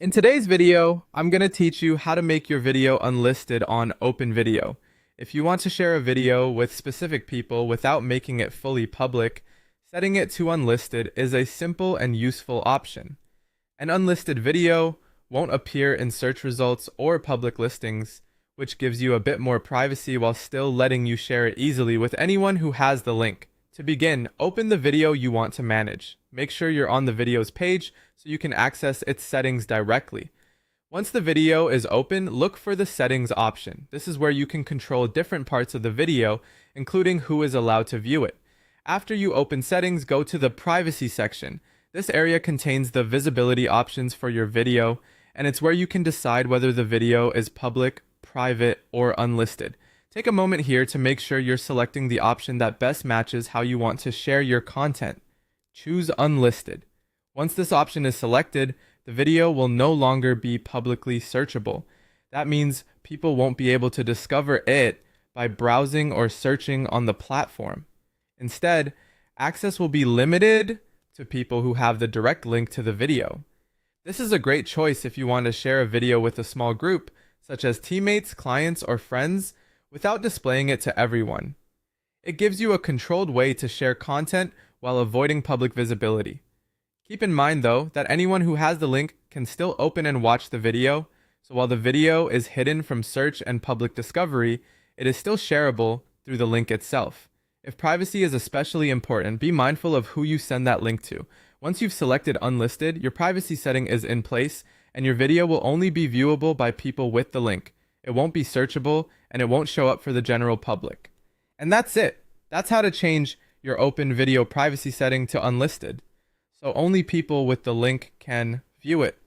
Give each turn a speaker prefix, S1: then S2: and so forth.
S1: In today's video, I'm going to teach you how to make your video unlisted on Open Video. If you want to share a video with specific people without making it fully public, setting it to unlisted is a simple and useful option. An unlisted video won't appear in search results or public listings, which gives you a bit more privacy while still letting you share it easily with anyone who has the link. To begin, open the video you want to manage. Make sure you're on the video's page so you can access its settings directly. Once the video is open, look for the settings option. This is where you can control different parts of the video, including who is allowed to view it. After you open settings, go to the privacy section. This area contains the visibility options for your video, and it's where you can decide whether the video is public, private, or unlisted. Take a moment here to make sure you're selecting the option that best matches how you want to share your content. Choose Unlisted. Once this option is selected, the video will no longer be publicly searchable. That means people won't be able to discover it by browsing or searching on the platform. Instead, access will be limited to people who have the direct link to the video. This is a great choice if you want to share a video with a small group, such as teammates, clients, or friends, without displaying it to everyone. It gives you a controlled way to share content while avoiding public visibility. Keep in mind though that anyone who has the link can still open and watch the video, so while the video is hidden from search and public discovery, it is still shareable through the link itself. If privacy is especially important, be mindful of who you send that link to. Once you've selected Unlisted, your privacy setting is in place and your video will only be viewable by people with the link. It won't be searchable, and it won't show up for the general public. And that's it. That's how to change your open video privacy setting to unlisted, so only people with the link can view it.